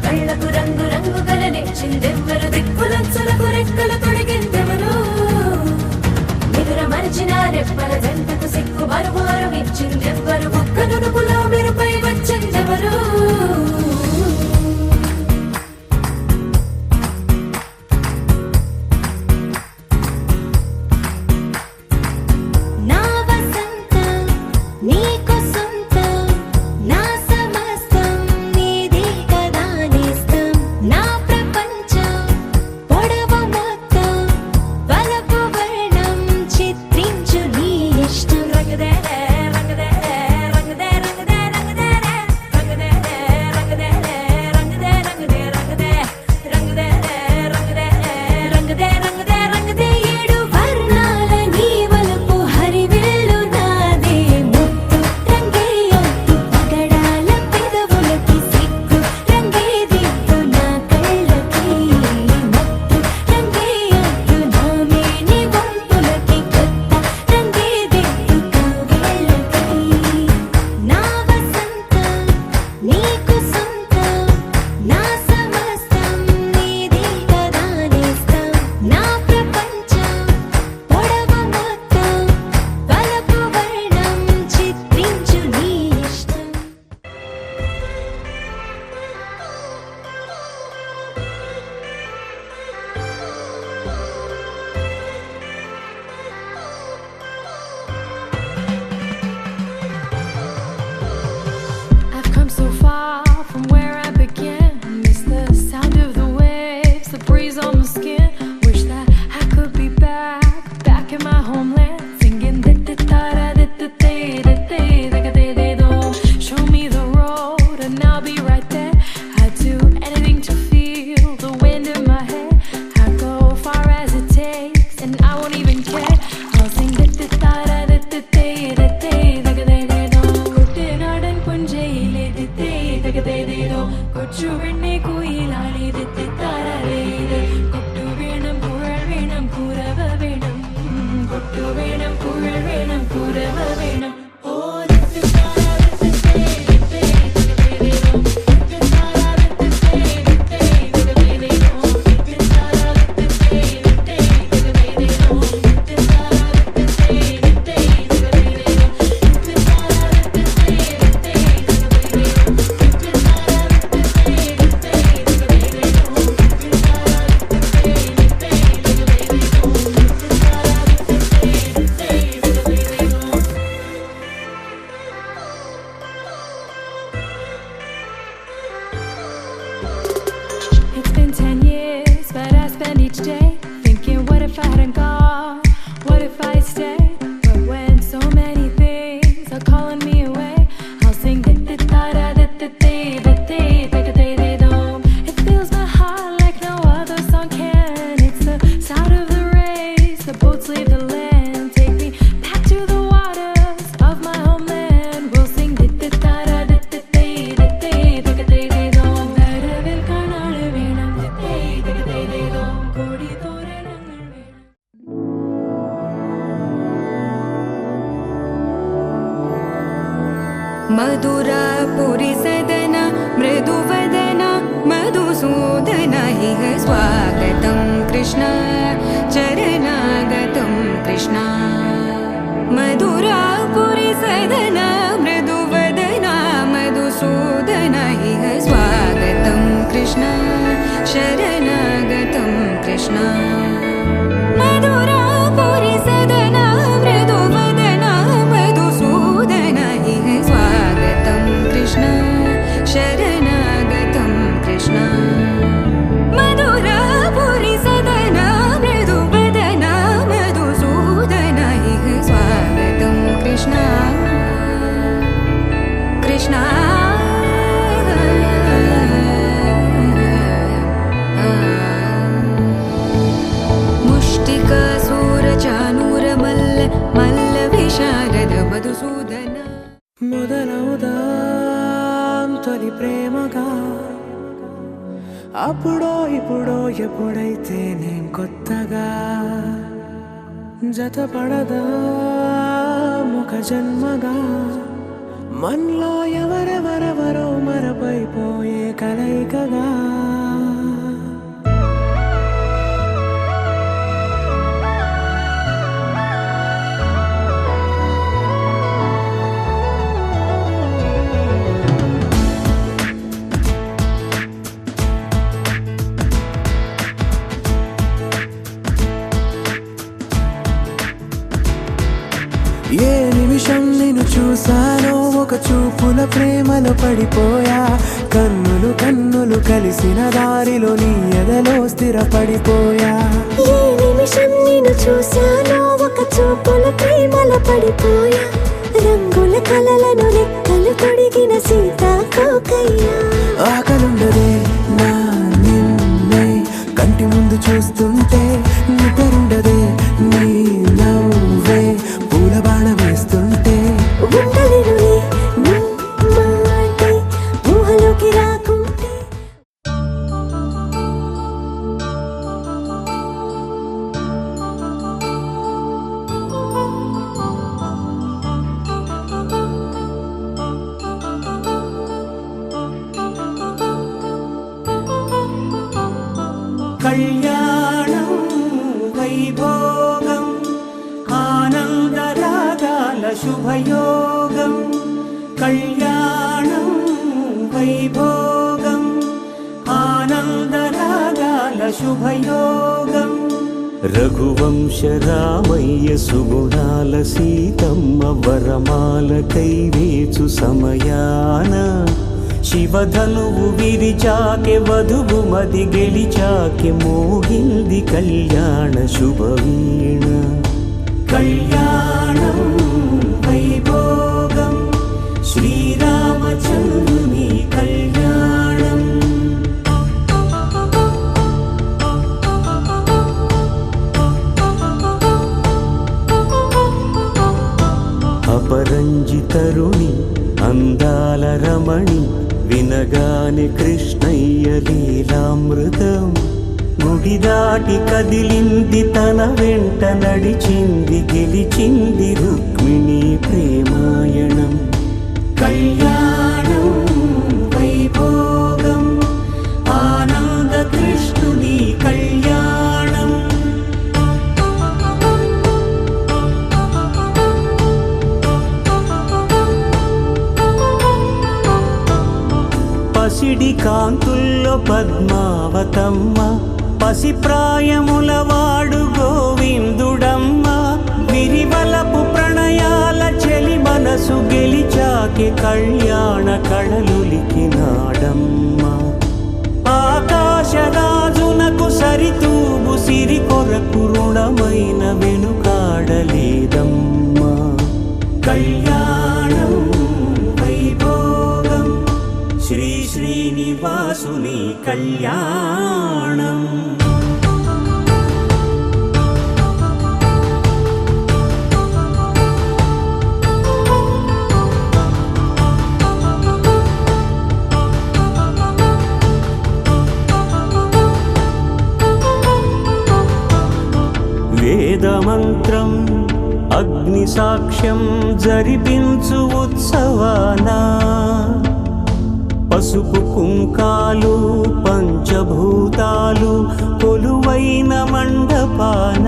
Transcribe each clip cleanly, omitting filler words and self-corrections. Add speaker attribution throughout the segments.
Speaker 1: కళ్ళకు రంగు రంగు గలనిచ్చిందెవ్వరు దిక్కులచ్చలకు రెక్కలు తొడిగిందెవరు నిదుర మరిచిన రెప్పల జంటకు సిక్కు మరుమారు ఇచ్చిందెవ్వరు ఒక్క నునుపులో మెరుపై వచ్చిందెవరు
Speaker 2: मधुरापुरी सदन मृदुवदन मधुसूदन इह स्वागतं कृष्ण चरणागतं कृष्ण मधुरापुरी सदन मृदुवदन मधुसूदन इह स्वागतं कृष्ण शरणागतं कृष्ण मधुरापुरी सदन मृदुवदन मधुसूदन इह स्वागतं कृष्ण शरणागतं कृष्ण मधुरापुरी सदन मृदुवदन मधुसूदन इह स्वागतं कृष्ण कृष्ण
Speaker 3: ప్రేమగా అప్పుడో ఇప్పుడో ఎప్పుడైతే నేను కొత్తగా జతపడదా ముఖ జన్మగా మనలో ఎవరెవరెవరో మరపైపోయే కలయికగా ఏ నిమిషం నిన్ను చూసానో ఒక చూపుల ప్రేమలో పడిపోయా కన్నులు కన్నులు కలిసిన దారిలో నీ ఎదలో స్థిరపడిపోయా
Speaker 1: ఏ నిమిషం నిన్ను చూశానో ఒక చూపుల ప్రేమలో పడిపోయా రంగుల కలలను లెక్కలు తొడిగిన సీతాకోకయ్యా
Speaker 3: ఆకలుండదే నా నిన్నే కంటి ముందు చూస్తుంటే నిద్రుండదే నీ నవ్వే పూల బాణ వేస్తుంటే
Speaker 1: ఉండలేనులే నీ మాటే ఊహలోకి రాకుంటే
Speaker 3: కళ్యాణం వైభోగం ఆనందరాగాల శుభయోగం కళ్యాణం వైభోగం ఆనందరాగాల శుభయోగం
Speaker 4: రఘువంశ రామయ్య సుగుణాల సీతమ్మ వరమాల కైవేచు సమయాన శివధనువు విరిచాకె వధువు మది గెలిచాకె మోగింది కళ్యాణ శుభవీణ
Speaker 3: కళ్యాణం వైభోగం శ్రీరామచంద్రుని కళ్యాణం
Speaker 4: అపరంజి తరుణి అందాల రమణి వినగానే కృష్ణయ్య లీలామృతం గుడి దాటి కదిలింది తన వెంట నడిచింది గెలిచింది రుక్మిణి ప్రేమాయణం
Speaker 3: కళ్యాణం వైభోగం ఆనంద కృష్ణుని కళ్యాణం
Speaker 4: పసిడి కాంతుల్లో పద్మావతమ్మ పసిప్రాయముల వాడు గోవిందుడమ్మ విరివలపు ప్రణయాల చెలి మనసు గెలిచాకే కళ్యాణ కళలులికినాడమ్మ ఆకాశరాజునకు సరితూగు సిరి కొరకు రుణమైన వెనుకాడలేదమ్మా కళ్యాణం వైభోగం శ్రీ శ్రీనివాసుని కళ్యాణం వేదమంత్రం అగ్ని సాక్ష్యం జరిపించు ఉత్సవానా పసుపు కుంకాలు పంచభూతాలు కొలువైన మండపాన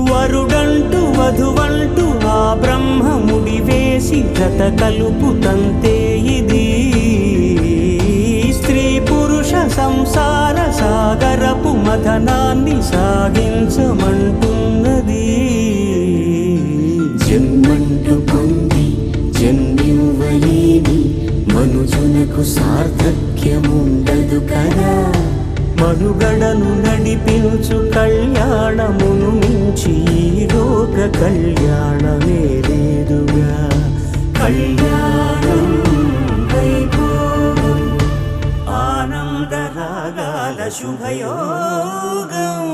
Speaker 4: వరుడంటూ వధువంటూ ఆ బ్రహ్మముడి వేసి జత కలుపుతంతే ఇది స్త్రీ పురుష సంసార సాగరపు మథనాన్ని సాగించమంటున్నది జన్మంటూ పొంది జన్మివ్వలేని మనుజునకు సార్థక్యముండదు కదా మనుగడను నడిపించు కళ్యాణమును మించి ఈ లోక కళ్యాణమే లేదుగా కళ్యాణం వైభోగం ఆనందరాగాల శుభయోగం